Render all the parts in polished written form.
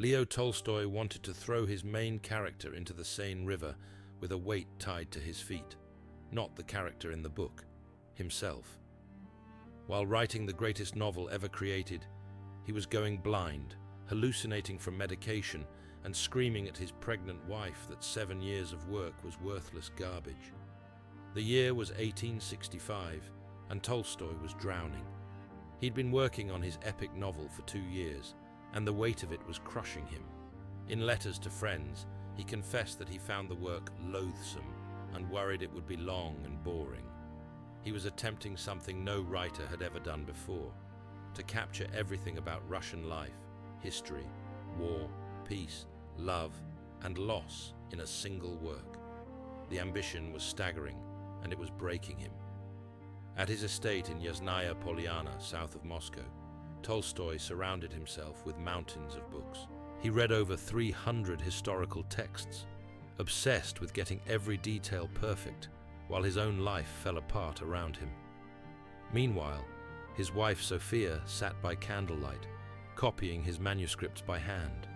Leo Tolstoy wanted to throw his main character into the Seine River with a weight tied to his feet, not the character in the book, himself. While writing the greatest novel ever created, he was going blind, hallucinating from medication, and screaming at his pregnant wife that 7 years of work was worthless garbage. The year was 1865, and Tolstoy was drowning. He'd been working on his epic novel for 2 years, and the weight of it was crushing him. In letters to friends, he confessed that he found the work loathsome and worried it would be long and boring. He was attempting something no writer had ever done before, to capture everything about Russian life, history, war, peace, love, and loss in a single work. The ambition was staggering, and it was breaking him. At his estate in Yasnaya Polyana, south of Moscow, Tolstoy surrounded himself with mountains of books. He read over 300 historical texts, obsessed with getting every detail perfect, while his own life fell apart around him. Meanwhile, his wife Sophia sat by candlelight, copying his manuscripts by hand.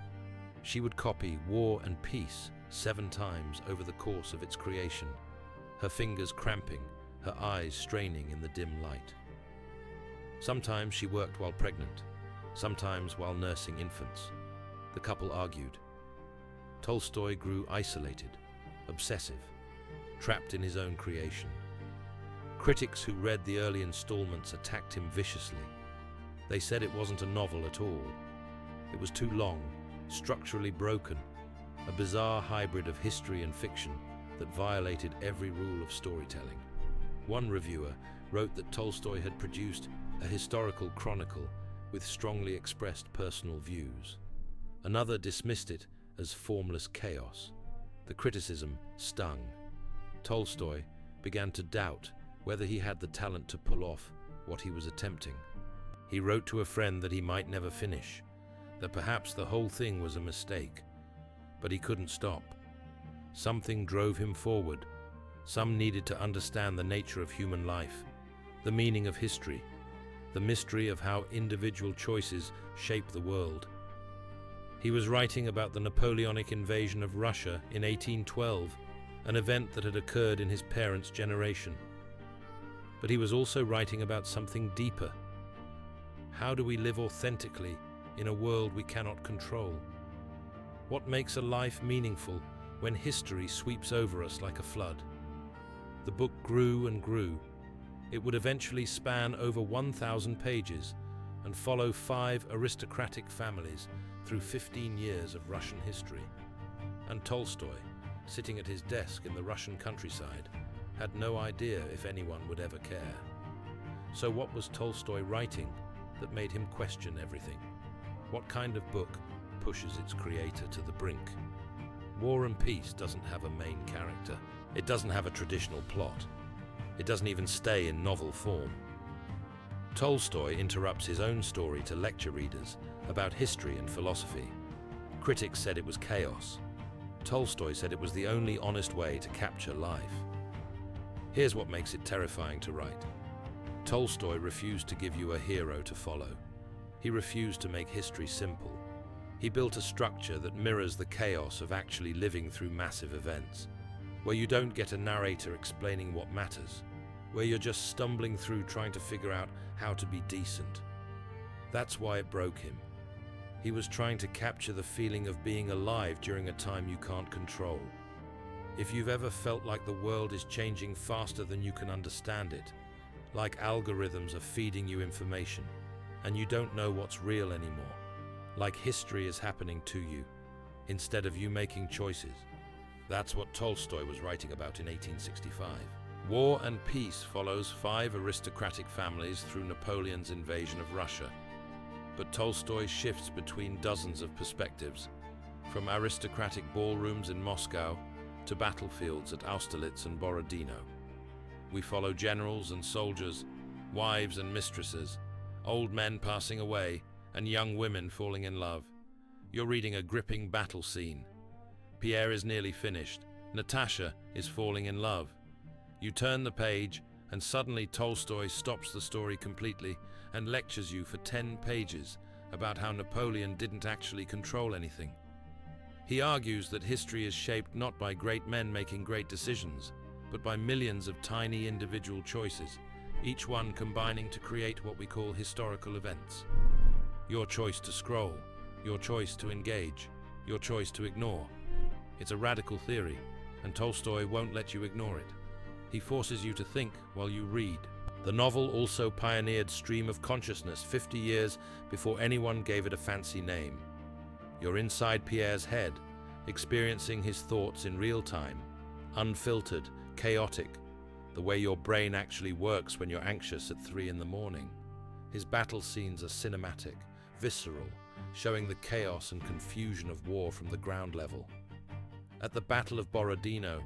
She would copy War and Peace 7 times over the course of its creation, her fingers cramping, her eyes straining in the dim light. Sometimes she worked while pregnant, sometimes while nursing infants. The couple argued. Tolstoy grew isolated, obsessive, trapped in his own creation. Critics who read the early installments attacked him viciously. They said it wasn't a novel at all. It was too long, structurally broken, a bizarre hybrid of history and fiction that violated every rule of storytelling. One reviewer wrote that Tolstoy had produced a historical chronicle with strongly expressed personal views. Another dismissed it as formless chaos. The criticism stung. Tolstoy began to doubt whether he had the talent to pull off what he was attempting. He wrote to a friend that he might never finish, that perhaps the whole thing was a mistake. But he couldn't stop. Something drove him forward. Some needed to understand the nature of human life, the meaning of history, the mystery of how individual choices shape the world. He was writing about the Napoleonic invasion of Russia in 1812, an event that had occurred in his parents' generation. But he was also writing about something deeper. How do we live authentically in a world we cannot control? What makes a life meaningful when history sweeps over us like a flood? The book grew and grew. It would eventually span over 1,000 pages and follow 5 aristocratic families through 15 years of Russian history. And Tolstoy, sitting at his desk in the Russian countryside, had no idea if anyone would ever care. So what was Tolstoy writing that made him question everything? What kind of book pushes its creator to the brink? War and Peace doesn't have a main character. It doesn't have a traditional plot. It doesn't even stay in novel form. Tolstoy interrupts his own story to lecture readers about history and philosophy. Critics said it was chaos. Tolstoy said it was the only honest way to capture life. Here's what makes it terrifying to write. Tolstoy refused to give you a hero to follow. He refused to make history simple. He built a structure that mirrors the chaos of actually living through massive events, where you don't get a narrator explaining what matters, where you're just stumbling through trying to figure out how to be decent. That's why it broke him. He was trying to capture the feeling of being alive during a time you can't control. If you've ever felt like the world is changing faster than you can understand it, like algorithms are feeding you information, and you don't know what's real anymore, like history is happening to you, instead of you making choices. That's what Tolstoy was writing about in 1865. War and Peace follows 5 aristocratic families through Napoleon's invasion of Russia. But Tolstoy shifts between dozens of perspectives, from aristocratic ballrooms in Moscow to battlefields at Austerlitz and Borodino. We follow generals and soldiers, wives and mistresses, old men passing away, and young women falling in love. You're reading a gripping battle scene. Pierre is nearly finished. Natasha is falling in love. You turn the page, and suddenly Tolstoy stops the story completely and lectures you for 10 pages about how Napoleon didn't actually control anything. He argues that history is shaped not by great men making great decisions, but by millions of tiny individual choices, each one combining to create what we call historical events. Your choice to scroll, your choice to engage, your choice to ignore. It's a radical theory, and Tolstoy won't let you ignore it. He forces you to think while you read. The novel also pioneered stream of consciousness 50 years before anyone gave it a fancy name. You're inside Pierre's head, experiencing his thoughts in real time, unfiltered, chaotic, the way your brain actually works when you're anxious at 3 in the morning. His battle scenes are cinematic, visceral, showing the chaos and confusion of war from the ground level. At the Battle of Borodino,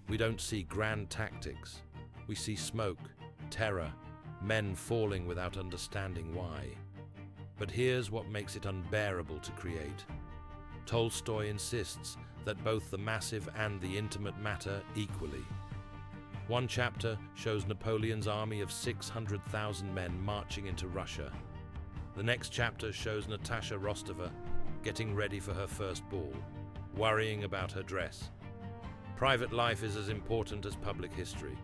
we don't see grand tactics. We see smoke, terror, men falling without understanding why. But here's what makes it unbearable to create. Tolstoy insists that both the massive and the intimate matter equally. One chapter shows Napoleon's army of 600,000 men marching into Russia. The next chapter shows Natasha Rostova getting ready for her first ball, worrying about her dress. Private life is as important as public history.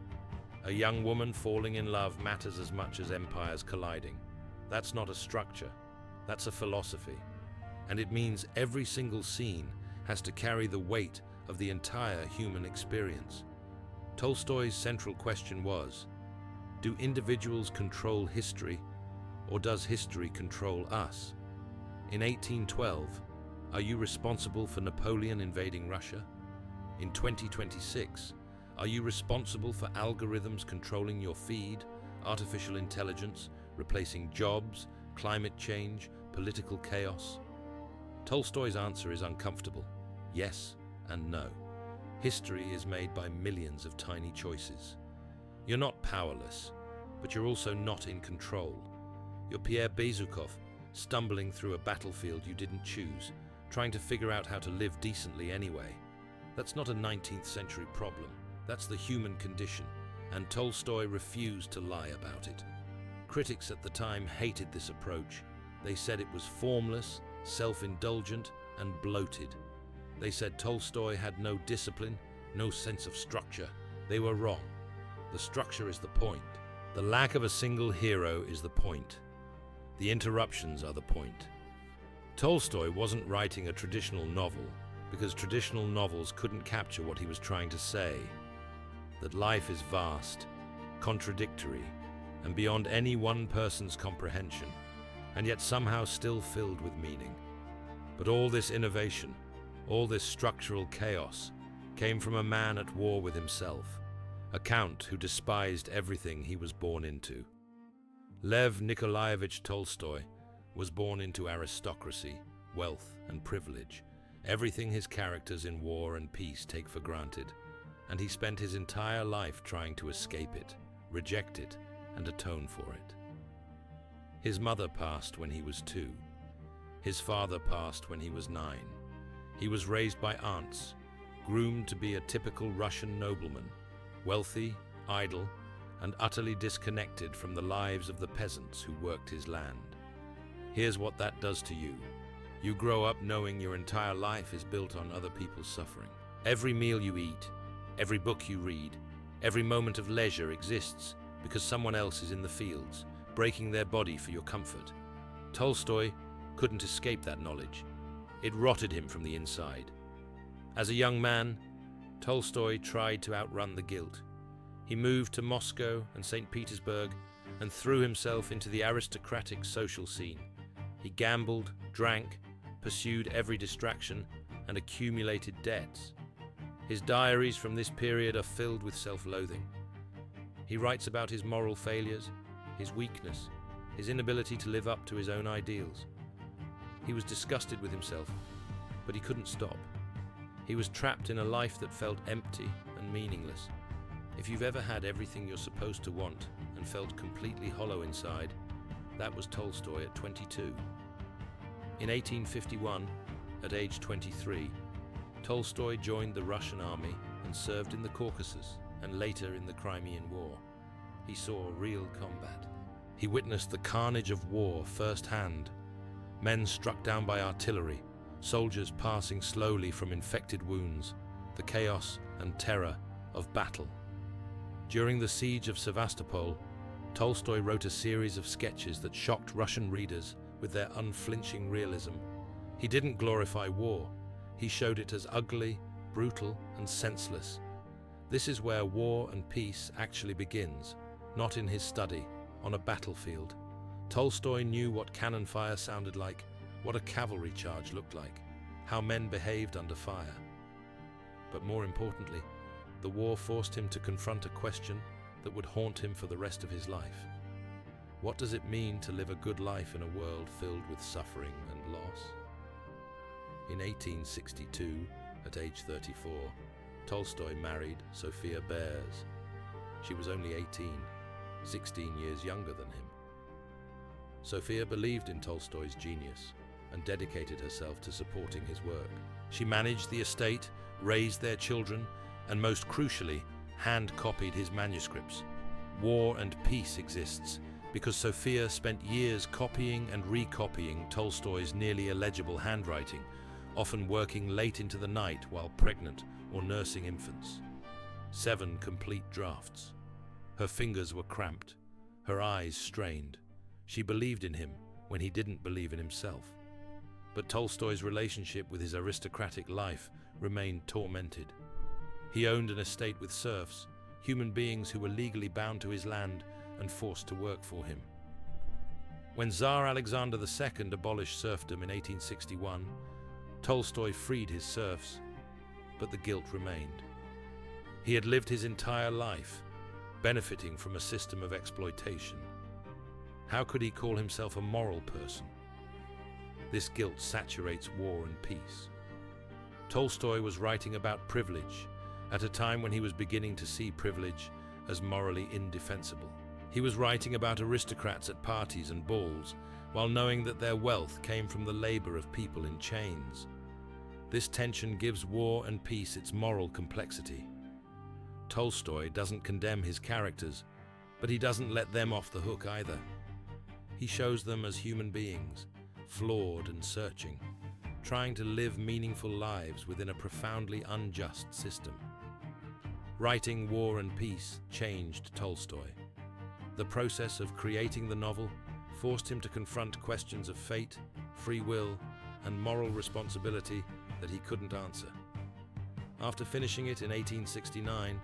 A young woman falling in love matters as much as empires colliding. That's not a structure, that's a philosophy. And it means every single scene has to carry the weight of the entire human experience. Tolstoy's central question was, do individuals control history, or does history control us? In 1812, are you responsible for Napoleon invading Russia? In 2026, are you responsible for algorithms controlling your feed, artificial intelligence, replacing jobs, climate change, political chaos? Tolstoy's answer is uncomfortable. Yes and no. History is made by millions of tiny choices. You're not powerless, but you're also not in control. You're Pierre Bezukhov, stumbling through a battlefield you didn't choose, trying to figure out how to live decently anyway. That's not a 19th century problem. That's the human condition, and Tolstoy refused to lie about it. Critics at the time hated this approach. They said it was formless, self-indulgent, and bloated. They said Tolstoy had no discipline, no sense of structure. They were wrong. The structure is the point. The lack of a single hero is the point. The interruptions are the point. Tolstoy wasn't writing a traditional novel because traditional novels couldn't capture what he was trying to say. That life is vast, contradictory, and beyond any one person's comprehension, and yet somehow still filled with meaning. But all this innovation, all this structural chaos, came from a man at war with himself, a count who despised everything he was born into. Lev Nikolaevich Tolstoy was born into aristocracy, wealth, and privilege, everything his characters in war and peace take for granted, and he spent his entire life trying to escape it, reject it, and atone for it. His mother passed when he was 2. His father passed when he was 9. He was raised by aunts, groomed to be a typical Russian nobleman, wealthy, idle, and utterly disconnected from the lives of the peasants who worked his land. Here's what that does to you. You grow up knowing your entire life is built on other people's suffering. Every meal you eat, every book you read, every moment of leisure exists because someone else is in the fields, breaking their body for your comfort. Tolstoy couldn't escape that knowledge. It rotted him from the inside. As a young man, Tolstoy tried to outrun the guilt. He moved to Moscow and St. Petersburg and threw himself into the aristocratic social scene. He gambled, drank, pursued every distraction, and accumulated debts. His diaries from this period are filled with self-loathing. He writes about his moral failures, his weakness, his inability to live up to his own ideals. He was disgusted with himself, but he couldn't stop. He was trapped in a life that felt empty and meaningless. If you've ever had everything you're supposed to want and felt completely hollow inside, that was Tolstoy at 22. In 1851, at age 23, Tolstoy joined the Russian army and served in the Caucasus and later in the Crimean War. He saw real combat. He witnessed the carnage of war firsthand. Men struck down by artillery, soldiers passing slowly from infected wounds, the chaos and terror of battle. During the siege of Sevastopol, Tolstoy wrote a series of sketches that shocked Russian readers with their unflinching realism. He didn't glorify war. He showed it as ugly, brutal, and senseless. This is where war and peace actually begins, not in his study, on a battlefield. Tolstoy knew what cannon fire sounded like, what a cavalry charge looked like, how men behaved under fire. But more importantly, the war forced him to confront a question that would haunt him for the rest of his life. What does it mean to live a good life in a world filled with suffering and loss? In 1862, at age 34, Tolstoy married Sophia. She was only 18, 16 years younger than him. Sophia believed in Tolstoy's genius and dedicated herself to supporting his work. She managed the estate, raised their children, and most crucially, hand-copied his manuscripts. War and Peace exists because Sophia spent years copying and recopying Tolstoy's nearly illegible handwriting, often working late into the night while pregnant or nursing infants. 7 complete drafts. Her fingers were cramped, her eyes strained. She believed in him when he didn't believe in himself. But Tolstoy's relationship with his aristocratic life remained tormented. He owned an estate with serfs, human beings who were legally bound to his land and forced to work for him. When Tsar Alexander II abolished serfdom in 1861, Tolstoy freed his serfs, but the guilt remained. He had lived his entire life benefiting from a system of exploitation. How could he call himself a moral person? This guilt saturates War and Peace. Tolstoy was writing about privilege at a time when he was beginning to see privilege as morally indefensible. He was writing about aristocrats at parties and balls, while knowing that their wealth came from the labor of people in chains. This tension gives War and Peace its moral complexity. Tolstoy doesn't condemn his characters, but he doesn't let them off the hook either. He shows them as human beings, flawed and searching, trying to live meaningful lives within a profoundly unjust system. Writing War and Peace changed Tolstoy. The process of creating the novel forced him to confront questions of fate, free will, and moral responsibility that he couldn't answer. After finishing it in 1869,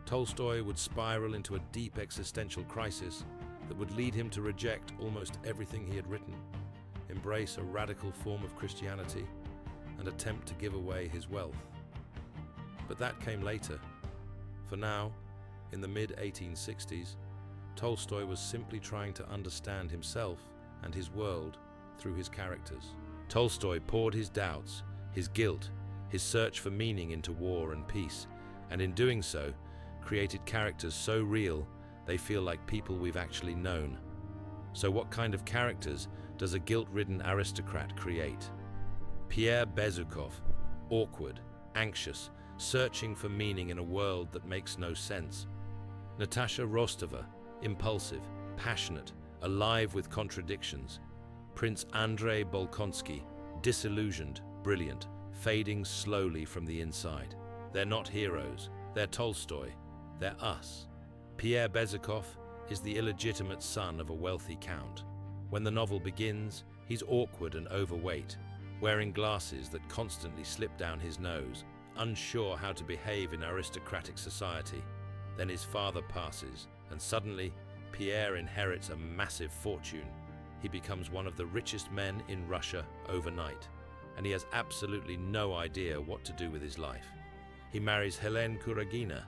Tolstoy would spiral into a deep existential crisis that would lead him to reject almost everything he had written, embrace a radical form of Christianity, and attempt to give away his wealth. But that came later. For now, in the mid-1860s, Tolstoy was simply trying to understand himself and his world through his characters. Tolstoy poured his doubts, his guilt, his search for meaning into War and Peace, and in doing so, created characters so real they feel like people we've actually known. So what kind of characters does a guilt-ridden aristocrat create? Pierre Bezukhov, awkward, anxious, searching for meaning in a world that makes no sense. Natasha Rostova, impulsive, passionate, alive with contradictions. Prince Andrei Bolkonsky, disillusioned, brilliant, fading slowly from the inside. They're not heroes, they're Tolstoy, they're us. Pierre Bezukhov is the illegitimate son of a wealthy count. When the novel begins, he's awkward and overweight, wearing glasses that constantly slip down his nose, unsure how to behave in aristocratic society. Then his father passes, and suddenly, Pierre inherits a massive fortune. He becomes one of the richest men in Russia overnight, and he has absolutely no idea what to do with his life. He marries Helene Kuragina,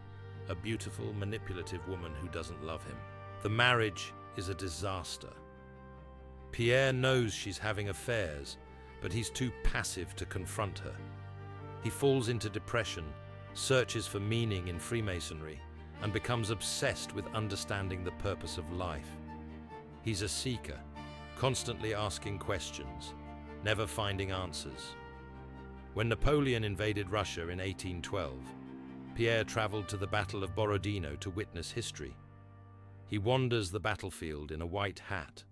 a beautiful, manipulative woman who doesn't love him. The marriage is a disaster. Pierre knows she's having affairs, but he's too passive to confront her. He falls into depression, searches for meaning in Freemasonry, and becomes obsessed with understanding the purpose of life. He's a seeker, constantly asking questions, never finding answers. When Napoleon invaded Russia in 1812, Pierre traveled to the Battle of Borodino to witness history. He wanders the battlefield in a white hat,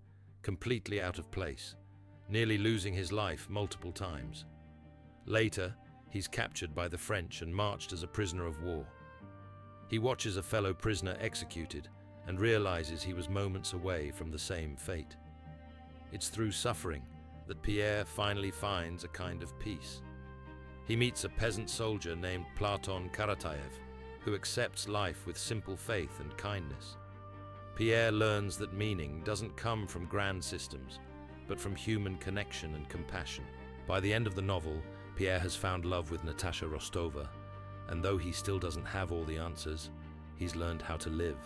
completely out of place, nearly losing his life multiple times. Later, he's captured by the French and marched as a prisoner of war. He watches a fellow prisoner executed and realizes he was moments away from the same fate. It's through suffering that Pierre finally finds a kind of peace. He meets a peasant soldier named Platon Karataev, who accepts life with simple faith and kindness. Pierre learns that meaning doesn't come from grand systems, but from human connection and compassion. By the end of the novel, Pierre has found love with Natasha Rostova, and though he still doesn't have all the answers, he's learned how to live.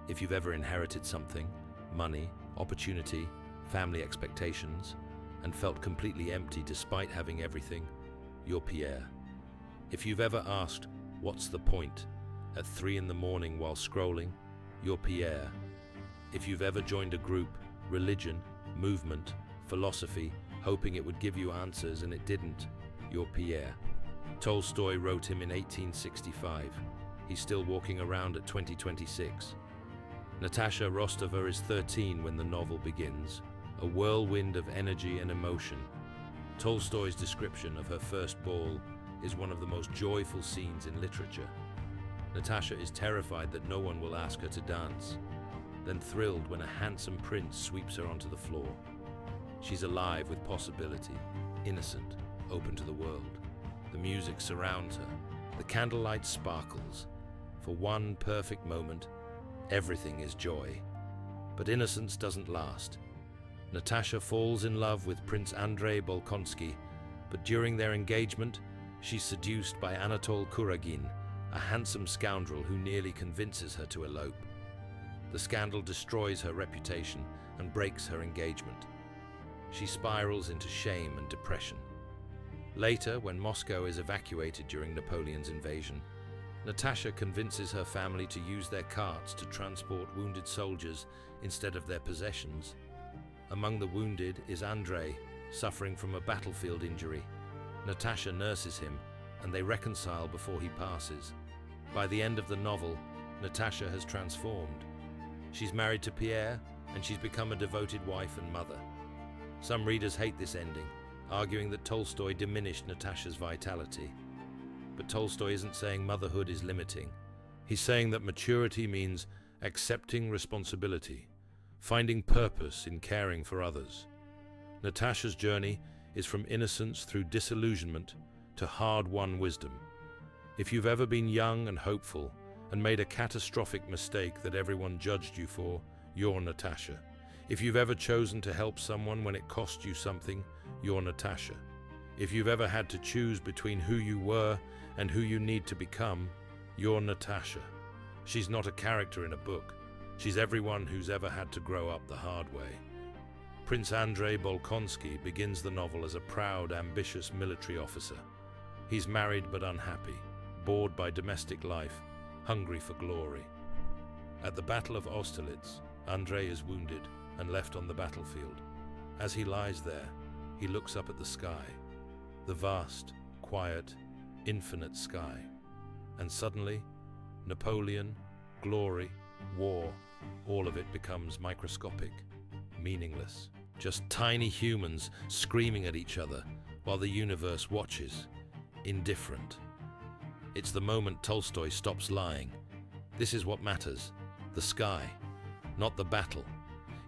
If you've ever inherited something, money, opportunity, family expectations, and felt completely empty despite having everything, you're Pierre. If you've ever asked, "What's the point?" at 3 in the morning while scrolling, you're Pierre. If you've ever joined a group, religion, movement, philosophy, hoping it would give you answers and it didn't, you're Pierre. Tolstoy wrote him in 1865. He's still walking around at 2026. Natasha Rostova is 13 when the novel begins, a whirlwind of energy and emotion. Tolstoy's description of her first ball is one of the most joyful scenes in literature. Natasha is terrified that no one will ask her to dance, then thrilled when a handsome prince sweeps her onto the floor. She's alive with possibility, innocent, open to the world. The music surrounds her. The candlelight sparkles. For one perfect moment, everything is joy. But innocence doesn't last. Natasha falls in love with Prince Andrei Bolkonsky, but during their engagement, she's seduced by Anatol Kuragin, a handsome scoundrel who nearly convinces her to elope. The scandal destroys her reputation and breaks her engagement. She spirals into shame and depression. Later, when Moscow is evacuated during Napoleon's invasion, Natasha convinces her family to use their carts to transport wounded soldiers instead of their possessions. Among the wounded is Andrei, suffering from a battlefield injury. Natasha nurses him, and they reconcile before he passes. By the end of the novel, Natasha has transformed. She's married to Pierre, and she's become a devoted wife and mother. Some readers hate this ending, arguing that Tolstoy diminished Natasha's vitality. But Tolstoy isn't saying motherhood is limiting. He's saying that maturity means accepting responsibility, finding purpose in caring for others. Natasha's journey is from innocence through disillusionment to hard-won wisdom. If you've ever been young and hopeful and made a catastrophic mistake that everyone judged you for, you're Natasha. If you've ever chosen to help someone when it cost you something, you're Natasha. If you've ever had to choose between who you were and who you need to become, you're Natasha. She's not a character in a book. She's everyone who's ever had to grow up the hard way. Prince Andrei Bolkonsky begins the novel as a proud, ambitious military officer. He's married but unhappy, bored by domestic life, hungry for glory. At the Battle of Austerlitz, Andrei is wounded and left on the battlefield. As he lies there, he looks up at the sky, the vast, quiet, infinite sky. And suddenly, Napoleon, glory, war, all of it becomes microscopic, meaningless. Just tiny humans screaming at each other while the universe watches, indifferent. It's the moment Tolstoy stops lying. This is what matters, the sky, not the battle.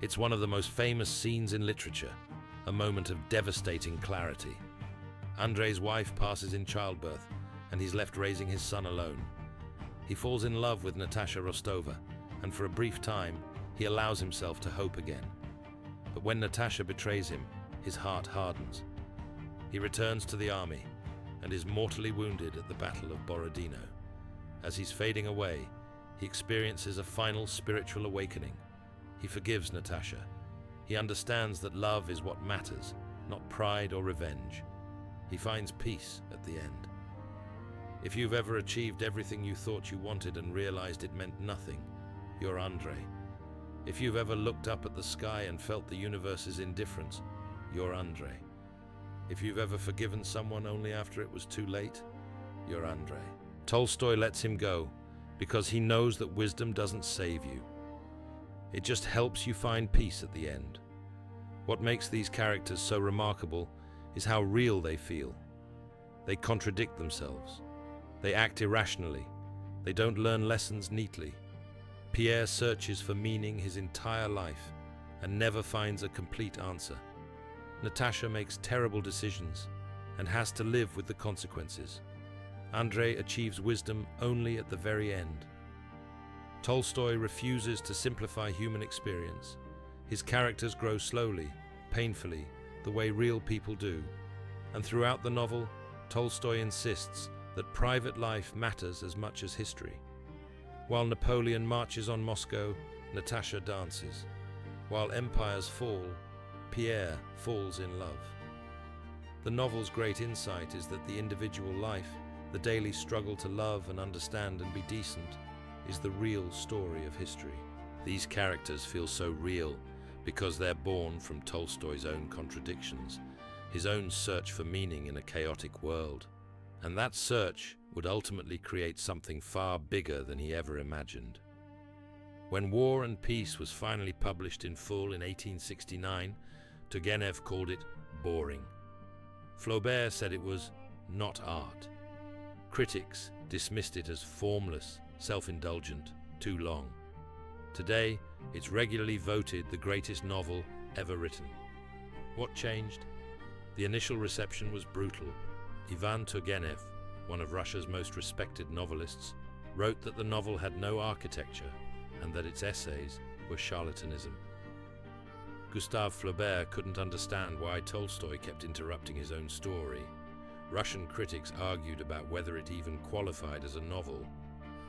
It's one of the most famous scenes in literature, a moment of devastating clarity. Andrei's wife passes in childbirth, and he's left raising his son alone. He falls in love with Natasha Rostova, and for a brief time, he allows himself to hope again. But when Natasha betrays him, his heart hardens. He returns to the army, and is mortally wounded at the Battle of Borodino. As he's fading away, he experiences a final spiritual awakening. He forgives Natasha. He understands that love is what matters, not pride or revenge. He finds peace at the end. If you've ever achieved everything you thought you wanted and realized it meant nothing, you're Andrei. If you've ever looked up at the sky and felt the universe's indifference, you're Andrei. If you've ever forgiven someone only after it was too late, you're Andrei. Tolstoy lets him go because he knows that wisdom doesn't save you. It just helps you find peace at the end. What makes these characters so remarkable is how real they feel. They contradict themselves. They act irrationally. They don't learn lessons neatly. Pierre searches for meaning his entire life and never finds a complete answer. Natasha makes terrible decisions and has to live with the consequences. Andrei achieves wisdom only at the very end. Tolstoy refuses to simplify human experience. His characters grow slowly, painfully, the way real people do. And throughout the novel, Tolstoy insists that private life matters as much as history. While Napoleon marches on Moscow, Natasha dances. While empires fall, Pierre falls in love. The novel's great insight is that the individual life, the daily struggle to love and understand and be decent, is the real story of history. These characters feel so real because they're born from Tolstoy's own contradictions, his own search for meaning in a chaotic world. And that search would ultimately create something far bigger than he ever imagined. When War and Peace was finally published in full in 1869, Turgenev called it boring. Flaubert said it was not art. Critics dismissed it as formless, self-indulgent, too long. Today, it's regularly voted the greatest novel ever written. What changed? The initial reception was brutal. Ivan Turgenev, one of Russia's most respected novelists, wrote that the novel had no architecture and that its essays were charlatanism. Gustave Flaubert couldn't understand why Tolstoy kept interrupting his own story. Russian critics argued about whether it even qualified as a novel.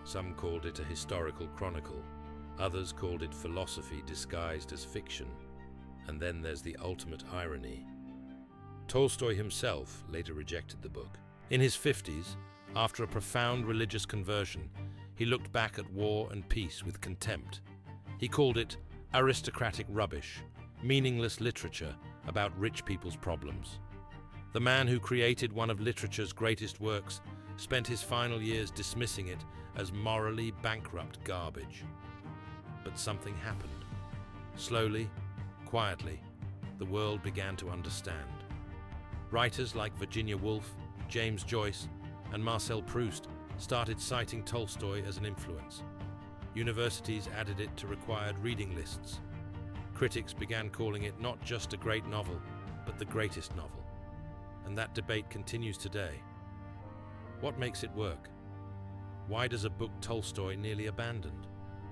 Some called it a historical chronicle. Others called it philosophy disguised as fiction. And then there's the ultimate irony. Tolstoy himself later rejected the book. In his 50s, after a profound religious conversion, he looked back at War and Peace with contempt. He called it aristocratic rubbish, meaningless literature about rich people's problems. The man who created one of literature's greatest works spent his final years dismissing it as morally bankrupt garbage. But something happened. Slowly, quietly, the world began to understand. Writers like Virginia Woolf, James Joyce, and Marcel Proust started citing Tolstoy as an influence. Universities added it to required reading lists. Critics began calling it not just a great novel, but the greatest novel. And that debate continues today. What makes it work? Why does a book Tolstoy nearly abandoned,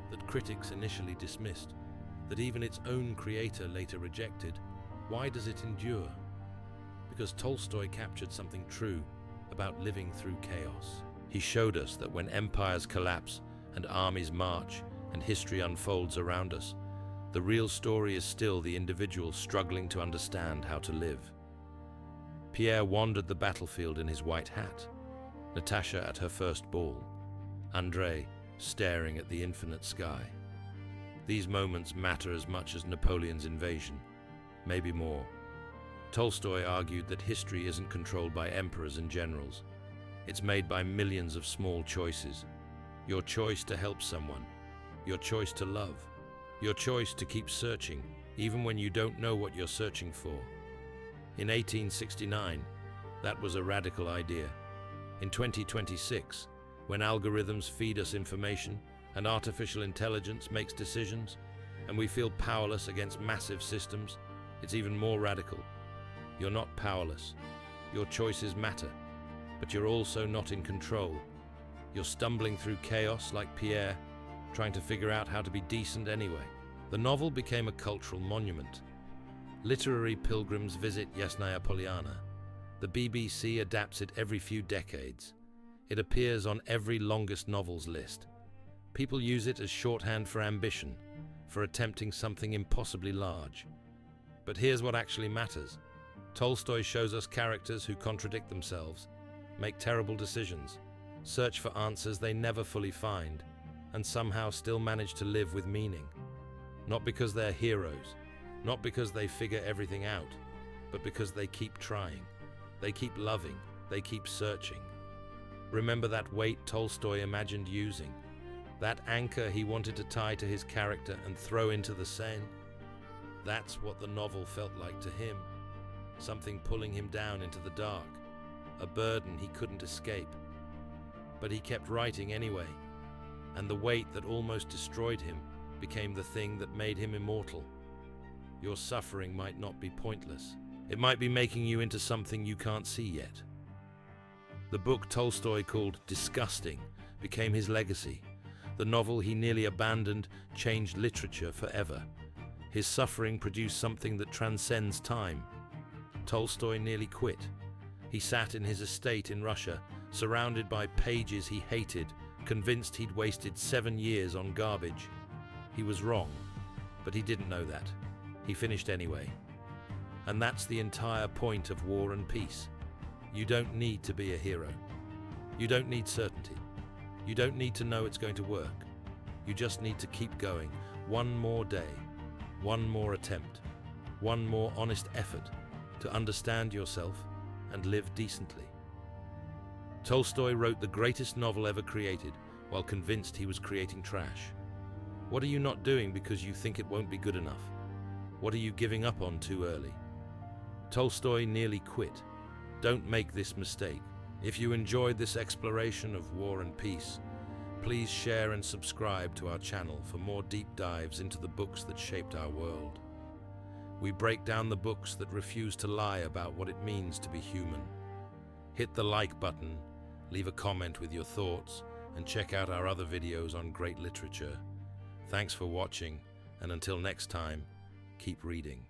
that critics initially dismissed, that even its own creator later rejected, why does it endure? Because Tolstoy captured something true about living through chaos. He showed us that when empires collapse and armies march and history unfolds around us, the real story is still the individual struggling to understand how to live. Pierre wandered the battlefield in his white hat, Natasha at her first ball, Andrei staring at the infinite sky. These moments matter as much as Napoleon's invasion, maybe more. Tolstoy argued that history isn't controlled by emperors and generals. It's made by millions of small choices. Your choice to help someone, your choice to love, your choice to keep searching, even when you don't know what you're searching for. In 1869, that was a radical idea. In 2026, when algorithms feed us information and artificial intelligence makes decisions, and we feel powerless against massive systems, it's even more radical. You're not powerless. Your choices matter, but you're also not in control. You're stumbling through chaos like Pierre, trying to figure out how to be decent anyway. The novel became a cultural monument. Literary pilgrims visit Yasnaya Polyana. The BBC adapts it every few decades. It appears on every longest novels list. People use it as shorthand for ambition, for attempting something impossibly large. But here's what actually matters. Tolstoy shows us characters who contradict themselves, make terrible decisions, search for answers they never fully find, and somehow still manage to live with meaning. Not because they're heroes, not because they figure everything out, but because they keep trying, they keep loving, they keep searching. Remember that weight Tolstoy imagined using? That anchor he wanted to tie to his character and throw into the Seine? That's what the novel felt like to him. Something pulling him down into the dark, a burden he couldn't escape. But he kept writing anyway, and the weight that almost destroyed him became the thing that made him immortal. Your suffering might not be pointless. It might be making you into something you can't see yet. The book Tolstoy called Disgusting became his legacy. The novel he nearly abandoned changed literature forever. His suffering produced something that transcends time. Tolstoy nearly quit. He sat in his estate in Russia, surrounded by pages he hated, convinced he'd wasted 7 years on garbage. He was wrong, but he didn't know that. He finished anyway. And that's the entire point of War and Peace. You don't need to be a hero. You don't need certainty. You don't need to know it's going to work. You just need to keep going. One more day, one more attempt, one more honest effort to understand yourself and live decently. Tolstoy wrote the greatest novel ever created while convinced he was creating trash. What are you not doing because you think it won't be good enough? What are you giving up on too early? Tolstoy nearly quit. Don't make this mistake. If you enjoyed this exploration of War and Peace, please share and subscribe to our channel for more deep dives into the books that shaped our world. We break down the books that refuse to lie about what it means to be human. Hit the like button, leave a comment with your thoughts, and check out our other videos on great literature. Thanks for watching, and until next time, keep reading.